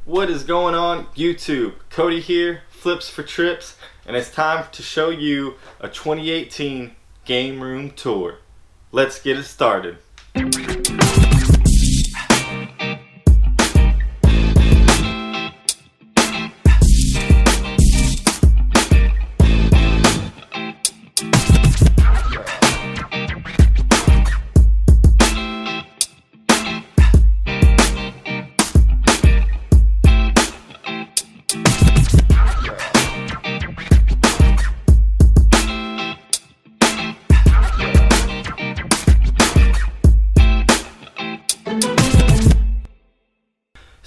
What is going on YouTube? Cody here, Flips for Trips, and it's time to show you a 2018 game room tour. Let's get it started.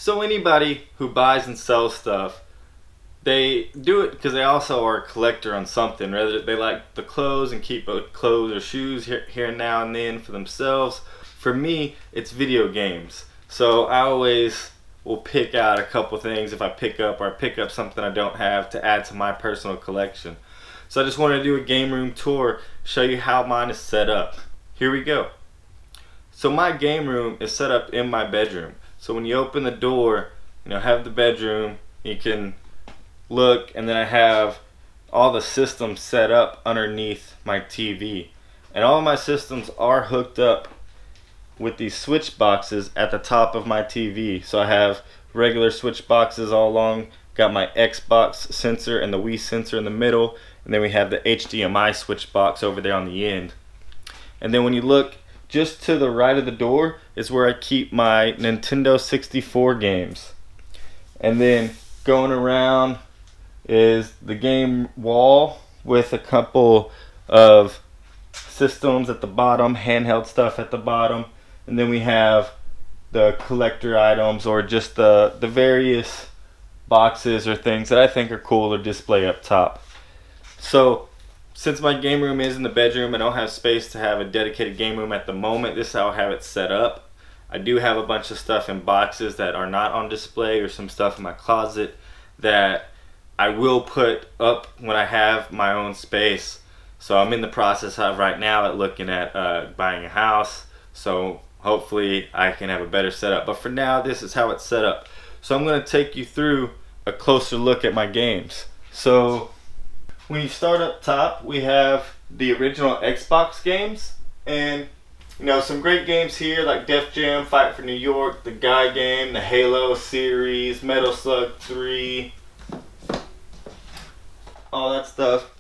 So anybody who buys and sells stuff, they do it because they also are a collector on something. Whether they like the clothes and keep clothes or shoes here now and then for themselves. For me, it's video games. So I always will pick out a couple things if I pick up something I don't have to add to my personal collection. So I just wanted to do a game room tour, show you how mine is set up. Here we go. So my game room is set up in my bedroom. So when you open the door, have the bedroom, you can look, and then I have all the systems set up underneath my TV. And all of my systems are hooked up with these switch boxes at the top of my TV. So I have regular switch boxes all along, got my Xbox sensor and the Wii sensor in the middle, and then we have the HDMI switch box over there on the end. And then when you look just to the right of the door is where I keep my Nintendo 64 games. And then going around is the game wall with a couple of systems at the bottom, handheld stuff at the bottom. And then we have the collector items or just the various boxes or things that I think are cool to display up top. So since my game room is in the bedroom, I don't have space to have a dedicated game room at the moment. This is how I have it set up. I do have a bunch of stuff in boxes that are not on display, or some stuff in my closet that I will put up when I have my own space. So I'm in the process of right now at looking at buying a house. So hopefully I can have a better setup. But for now, this is how it's set up. So I'm going to take you through a closer look at my games. So when you start up top, we have the original Xbox games, and some great games here like Def Jam, Fight for New York, the Guy game, the Halo series, Metal Slug 3, all that stuff.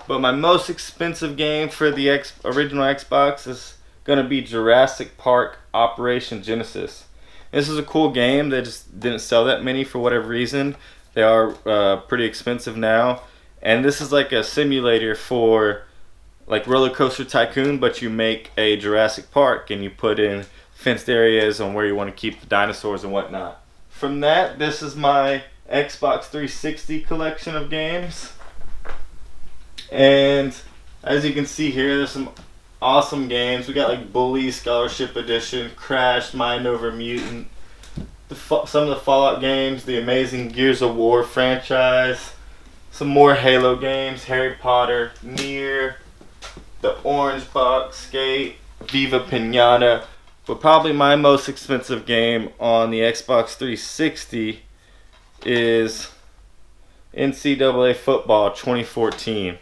But my most expensive game for the original Xbox is going to be Jurassic Park Operation Genesis. This is a cool game. They just didn't sell that many for whatever reason. They are pretty expensive now. And this is like a simulator for like Roller Coaster Tycoon, but you make a Jurassic Park and you put in fenced areas on where you want to keep the dinosaurs and whatnot. From that, this is my Xbox 360 collection of games. And as you can see here, there's some awesome games. We got like Bully Scholarship Edition, Crash, Mind Over Mutant, some of the Fallout games, the Amazing Gears of War franchise, some more Halo games, Harry Potter, Nier, the Orange Box, Skate, Viva Pinata. But probably my most expensive game on the Xbox 360 is NCAA Football 2014.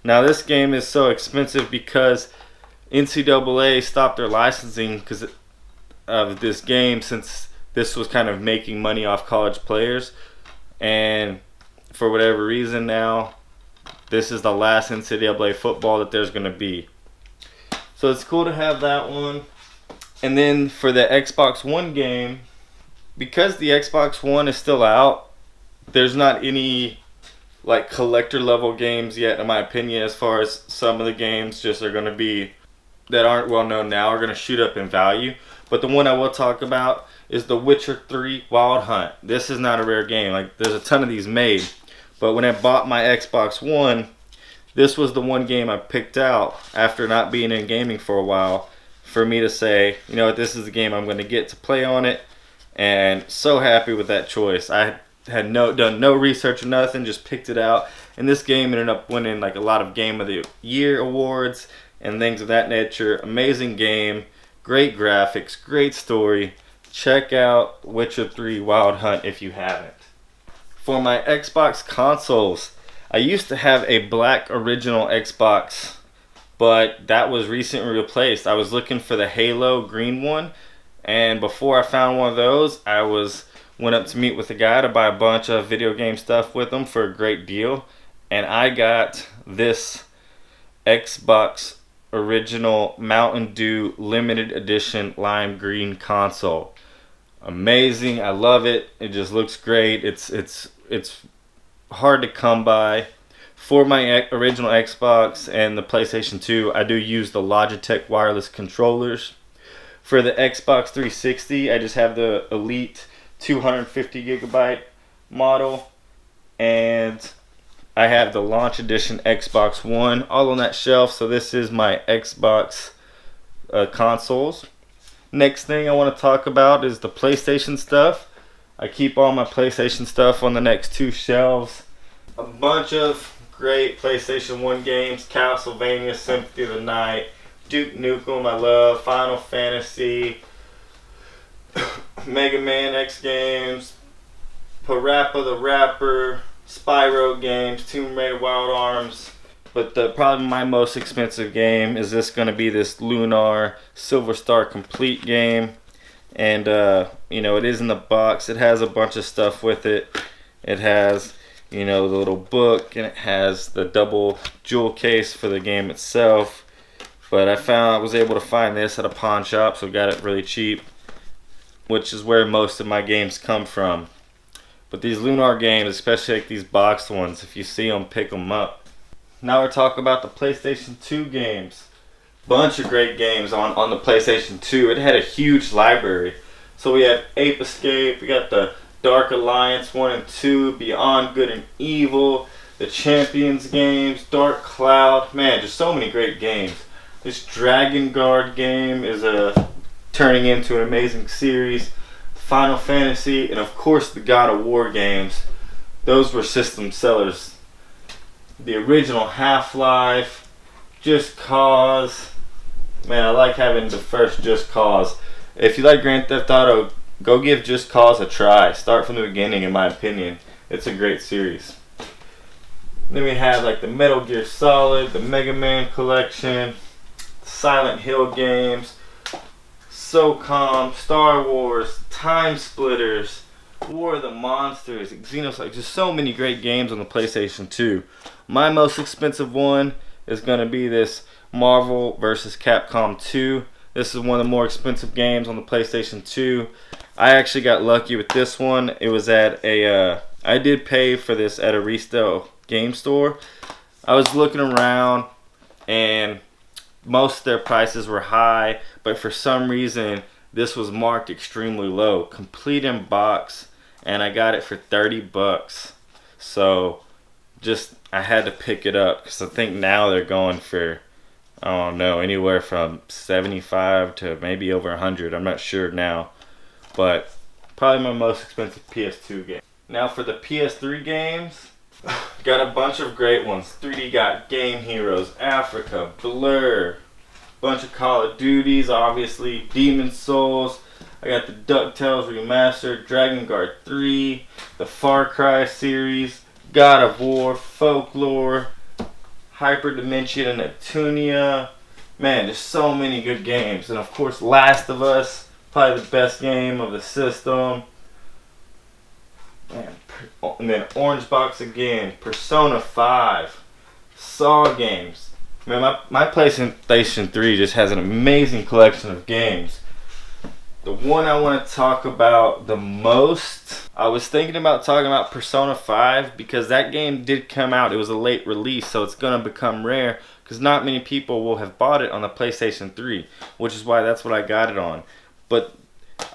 Now this game is so expensive because NCAA stopped their licensing because of this game, since this was kind of making money off college players. And for whatever reason now, this is the last NCAA football that there's going to be. So it's cool to have that one. And then for the Xbox One game, because the Xbox One is still out, there's not any like collector level games yet, in my opinion, as far as some of the games just are going to be, that aren't well known now, are going to shoot up in value. But the one I will talk about is The Witcher 3 Wild Hunt. This is not a rare game. Like, there's a ton of these made. But when I bought my Xbox One, this was the one game I picked out after not being in gaming for a while, for me to say, this is the game I'm going to get to play on it. And so happy with that choice. I had done no research or nothing, just picked it out. And this game ended up winning like a lot of Game of the Year awards and things of that nature. Amazing game, great graphics, great story. check out Witcher 3 Wild Hunt if you haven't. For my Xbox consoles, I used to have a black original Xbox, but that was recently replaced. I was looking for the Halo green one, and before I found one of those, went up to meet with a guy to buy a bunch of video game stuff with him for a great deal, and I got this Xbox original Mountain Dew limited edition lime green console. Amazing. I love it. It just looks great. It's hard to come by. For my original Xbox and the PlayStation 2, I do use the Logitech wireless controllers. For the Xbox 360, I just have the Elite 250 gigabyte model, and I have the launch edition Xbox One all on that shelf. So this is my Xbox consoles. Next thing I want to talk about is the PlayStation stuff. I keep all my PlayStation stuff on the next two shelves. A bunch of great PlayStation 1 games: Castlevania, Symphony of the Night, Duke Nukem, I love, Final Fantasy, Mega Man X games, Parappa the Rapper, Spyro games, Tomb Raider Wild Arms. But probably my most expensive game is this Lunar Silver Star Complete game. And, it is in the box. It has a bunch of stuff with it. It has, the little book, and it has the double jewel case for the game itself. But I was able to find this at a pawn shop, so got it really cheap, which is where most of my games come from. But these Lunar games, especially like these boxed ones, if you see them, pick them up. Now we're talking about the PlayStation 2 games. Bunch of great games on the PlayStation 2. It had a huge library. So we had Ape Escape, we got the Dark Alliance 1 and 2, Beyond Good and Evil, the Champions games, Dark Cloud. Man, just so many great games. This Dragon Guard game is turning into an amazing series. Final Fantasy, and of course the God of War games. Those were system sellers. The original Half-Life, Just Cause. Man, I like having the first Just Cause. If you like Grand Theft Auto, go give Just Cause a try. Start from the beginning, in my opinion. It's a great series. Then we have like the Metal Gear Solid, the Mega Man collection, Silent Hill games, SOCOM, Star Wars, Time Splitters, War of the Monsters, Xenosaga. Just so many great games on the PlayStation 2. My most expensive one is going to be this Marvel vs. Capcom 2. This is one of the more expensive games on the PlayStation 2. I actually got lucky with this one. It was at I did pay for this at a resale game store. I was looking around, and most of their prices were high, but for some reason this was marked extremely low. Complete in box, and I got it for 30 bucks. So I had to pick it up, because I think now they're going for, I don't know, anywhere from 75 to maybe over 100. I'm not sure now, but probably my most expensive PS2 game. Now for the PS3 games, got a bunch of great ones. 3D got Game Heroes, Africa, Blur, bunch of Call of Duties, obviously, Demon Souls. I got the DuckTales Remastered, Dragon Guard 3, the Far Cry series, God of War, Folklore, Hyperdimension and Neptunia. Man, there's so many good games. And of course, Last of Us, probably the best game of the system. Man, and then Orange Box again, Persona 5, Saw games. Man, my PlayStation 3 just has an amazing collection of games. The one I want to talk about the most, I was thinking about talking about Persona 5, because that game did come out. It was a late release, so it's going to become rare, because not many people will have bought it on the PlayStation 3, which is why that's what I got it on. But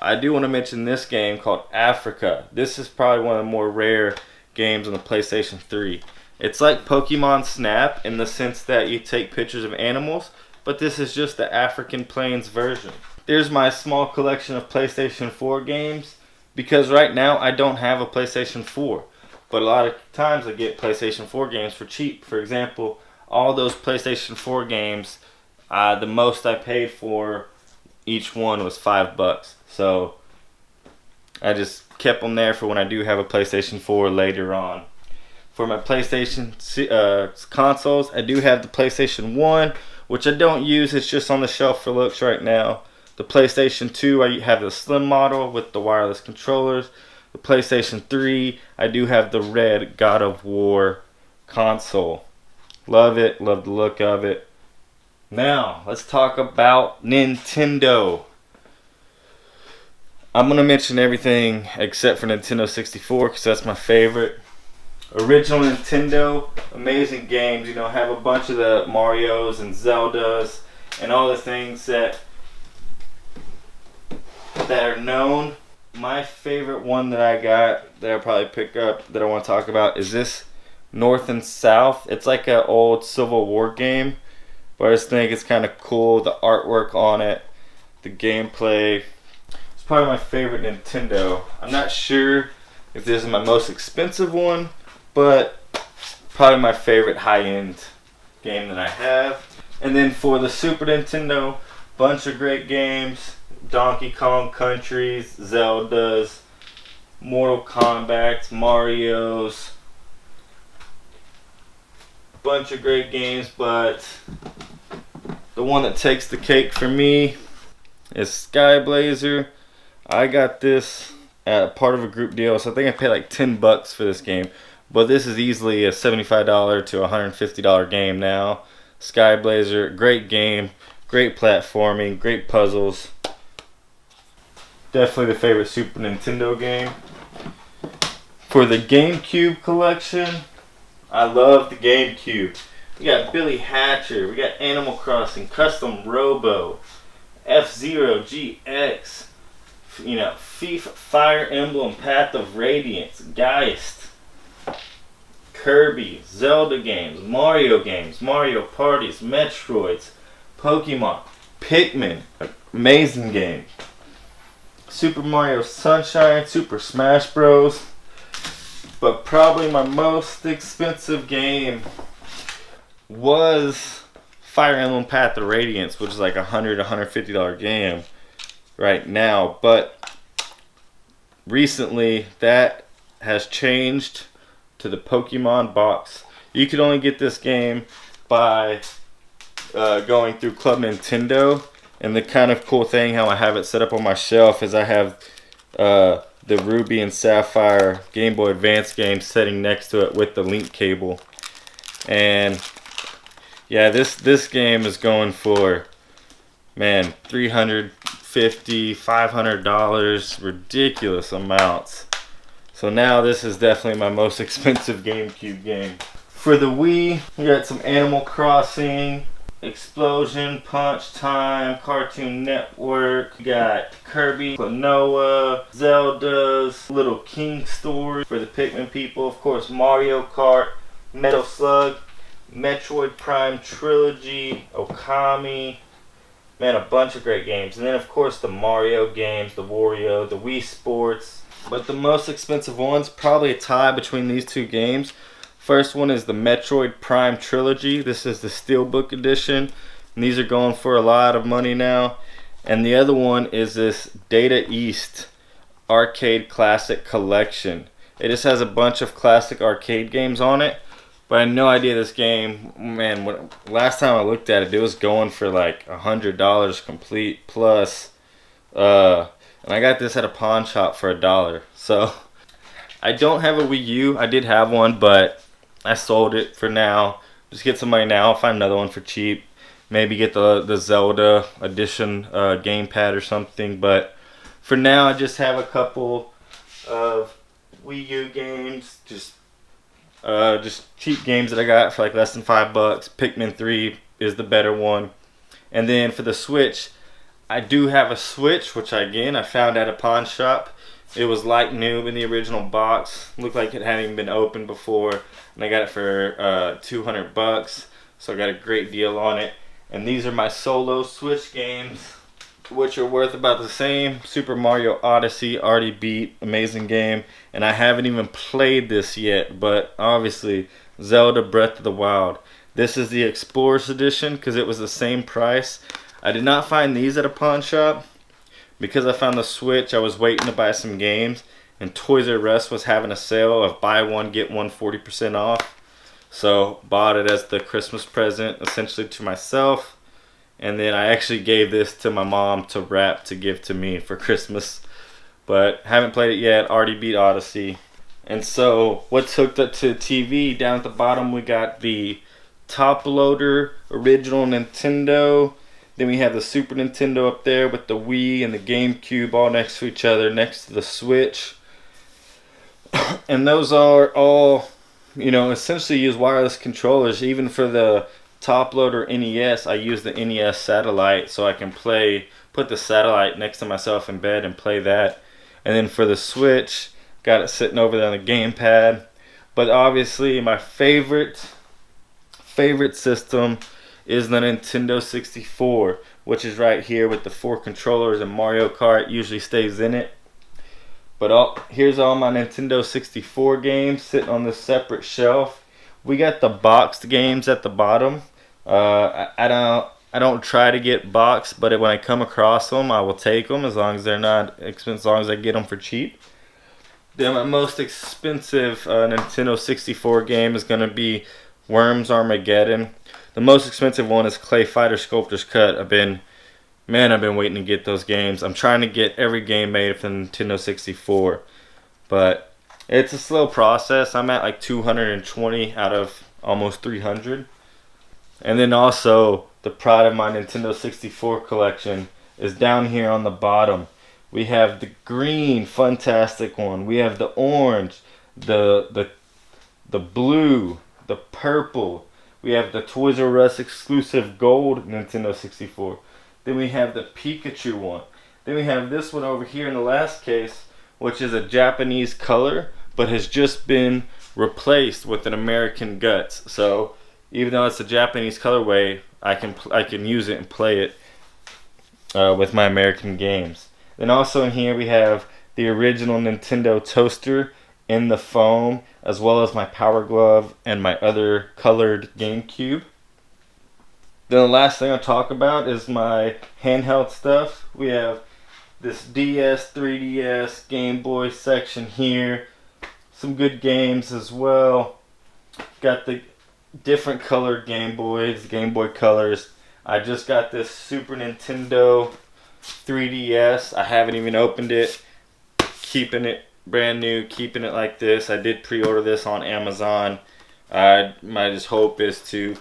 I do want to mention this game called Africa. This is probably one of the more rare games on the PlayStation 3. It's like Pokemon Snap in the sense that you take pictures of animals, but this is just the African Plains version. There's my small collection of PlayStation 4 games, because right now I don't have a PlayStation 4. But a lot of times I get PlayStation 4 games for cheap. For example, all those PlayStation 4 games, the most I paid for each one was $5. So I just kept them there for when I do have a PlayStation 4 later on. For my PlayStation consoles, I do have the PlayStation 1, which I don't use. It's just on the shelf for looks right now. The PlayStation 2, I have the slim model with the wireless controllers. The PlayStation 3, I do have the red God of War console. Love it, love the look of it. Now, let's talk about Nintendo. I'm going to mention everything except for Nintendo 64 because that's my favorite. Original Nintendo, amazing games. You know, have a bunch of the Marios and Zeldas and all the things that are known. My favorite one that I got that I'll probably pick up that I want to talk about is this North and South. It's like an old Civil War game, but I just think it's kind of cool. The artwork on it, the gameplay. It's probably my favorite Nintendo. I'm not sure if this is my most expensive one, but probably my favorite high-end game that I have. And then for the Super Nintendo, bunch of great games. Donkey Kong Countries, Zeldas, Mortal Kombat, Marios. Bunch of great games, but the one that takes the cake for me is Sky Blazer. I got this at part of a group deal, so I think I paid like $10 for this game. But this is easily a $75 to $150 game now. Sky Blazer, great game, great platforming, great puzzles. Definitely the favorite Super Nintendo game. For the GameCube collection, I love the GameCube. We got Billy Hatcher, we got Animal Crossing, Custom Robo, F-Zero GX, you know, FIFA, Fire Emblem, Path of Radiance, Geist, Kirby, Zelda games, Mario Parties, Metroids, Pokemon, Pikmin, amazing game. Super Mario Sunshine, Super Smash Bros. But probably my most expensive game was Fire Emblem Path of Radiance, which is like $100, $150 game right now. But recently that has changed to the Pokemon box. You could only get this game by going through Club Nintendo. And the kind of cool thing how I have it set up on my shelf is I have the Ruby and Sapphire Game Boy Advance game sitting next to it with the link cable. And yeah, this game is going for, man, $350, $500, ridiculous amounts. So now this is definitely my most expensive GameCube game. For the Wii, we got some Animal Crossing, Explosion, Punch Time, Cartoon Network. We got Kirby, Klonoa, Zelda's, Little King Story for the Pikmin people. Of course, Mario Kart, Metal Slug, Metroid Prime Trilogy, Okami. Man, a bunch of great games. And then, of course, the Mario games, the Wario, the Wii Sports. But the most expensive one's probably a tie between these two games. First one is the Metroid Prime Trilogy. This is the Steelbook edition. And these are going for a lot of money now. And the other one is this Data East Arcade Classic Collection. It just has a bunch of classic arcade games on it. But I had no idea this game, man, last time I looked at it, it was going for like $100 complete plus. And I got this at a pawn shop for $1. So I don't have a Wii U. I did have one, but I sold it for now. Just get some money now. I'll find another one for cheap. Maybe get the Zelda edition gamepad or something. But for now, I just have a couple of Wii U games. Just cheap games that I got for like less than $5. Pikmin 3 is the better one. And then for the Switch, I do have a Switch, which I found at a pawn shop. It was like new in the original box. Looked like it hadn't even been opened before. And I got it for $200. So I got a great deal on it. And these are my solo Switch games, which are worth about the same. Super Mario Odyssey, already beat, amazing game. And I haven't even played this yet, but obviously Zelda Breath of the Wild. This is the Explorers Edition because it was the same price. I did not find these at a pawn shop, because I found the Switch, I was waiting to buy some games, and Toys R Us was having a sale of buy one get one 40% off. So bought it as the Christmas present essentially to myself, and then I actually gave this to my mom to wrap to give to me for Christmas. But haven't played it yet, already beat Odyssey. And so what's hooked up to the TV, down at the bottom we got the top loader original Nintendo. Then we have the Super Nintendo up there with the Wii and the GameCube all next to each other, next to the Switch. And those are all, you know, essentially use wireless controllers. Even for the top loader NES, I use the NES satellite so I can put the satellite next to myself in bed and play that. And then for the Switch, got it sitting over there on the gamepad. But obviously my favorite system is the Nintendo 64, which is right here with the 4 controllers, and Mario Kart usually stays in it. But here's all my Nintendo 64 games sitting on this separate shelf. We got the boxed games at the bottom. I don't try to get boxed, but when I come across them, I will take them as long as they're not expensive, as long as I get them for cheap. Then my most expensive Nintendo 64 game is going to be Worms Armageddon. The most expensive one is Clay Fighter Sculptor's Cut. I've been waiting to get those games. I'm trying to get every game made for the Nintendo 64, but it's a slow process. I'm at like 220 out of almost 300. And then also the pride of my Nintendo 64 collection is down here on the bottom. We have the green Funtastic one. We have the orange, the blue, the purple. We have the Toys R Us exclusive gold Nintendo 64. Then we have the Pikachu one. Then we have this one over here in the last case, which is a Japanese color, but has just been replaced with an American guts. So even though it's a Japanese colorway, I can use it and play it with my American games. Then also in here we have the original Nintendo toaster in the foam, as well as my Power Glove and my other colored GameCube. Then the last thing I'll talk about is my handheld stuff. We have this DS, 3DS, Game Boy section here. Some good games as well. Got the different colored Game Boys, Game Boy colors. I just got this Super Nintendo 3DS. I haven't even opened it. Keeping it brand new, keeping it like this. I did pre-order this on Amazon. My just hope is to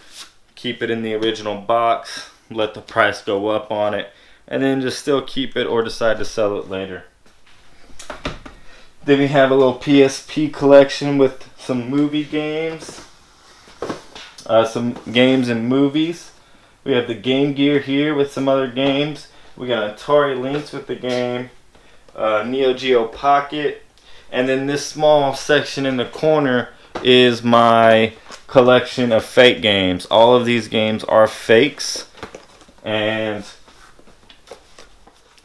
keep it in the original box, let the price go up on it, and then just still keep it or decide to sell it later. Then we have a little PSP collection with some movie games, some games and movies. We have the Game Gear here with some other games. We got Atari Lynx with the game, Neo Geo Pocket, and then this small section in the corner is my collection of fake games. All of these games are fakes, and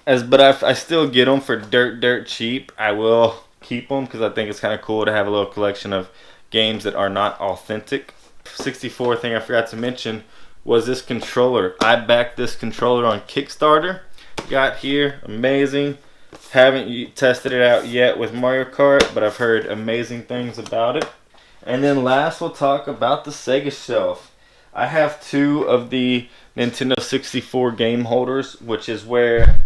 I still get them for dirt cheap. I will keep them because I think it's kind of cool to have a little collection of games that are not authentic. 64 thing I forgot to mention was this controller. I backed this controller on Kickstarter. Got here, amazing. Haven't tested it out yet with Mario Kart, but I've heard amazing things about it. And then last we'll talk about the Sega Shelf. I have 2 of the Nintendo 64 game holders, which is where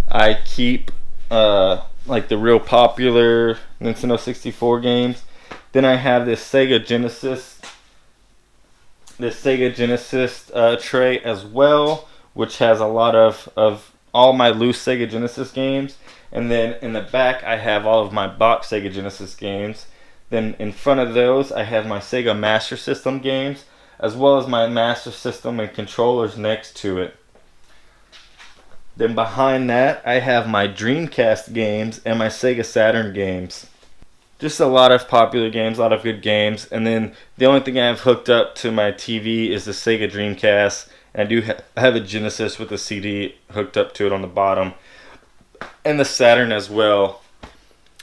I keep like the real popular Nintendo 64 games. Then I have this Sega Genesis tray as well, which has a lot of all my loose Sega Genesis games. And then in the back I have all of my box Sega Genesis games. Then in front of those I have my Sega Master System games, as well as my Master System and controllers next to it. Then behind that I have my Dreamcast games and my Sega Saturn games. Just a lot of popular games, a lot of good games. And then the only thing I have hooked up to my TV is the Sega Dreamcast. And I do have a Genesis with a CD hooked up to it on the bottom, and the Saturn as well.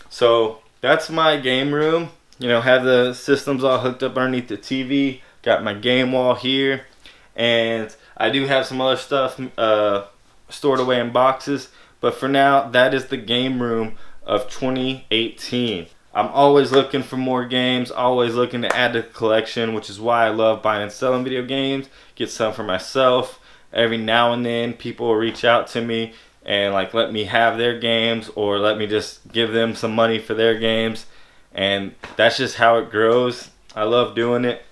So that's my game room. You know, have the systems all hooked up underneath the TV. Got my game wall here, and I do have some other stuff stored away in boxes. But for now, that is the game room of 2018. I'm always looking for more games, always looking to add to the collection, which is why I love buying and selling video games. Get some for myself. Every now and then people will reach out to me and like let me have their games, or let me just give them some money for their games, and that's just how it grows. I love doing it,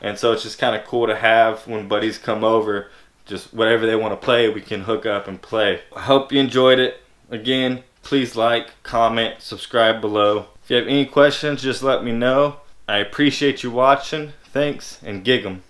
and so it's just kind of cool to have when buddies come over. Just whatever they want to play, we can hook up and play. I hope you enjoyed it. Again, please like, comment, subscribe below. If you have any questions, just let me know. I appreciate you watching. Thanks, and gig 'em.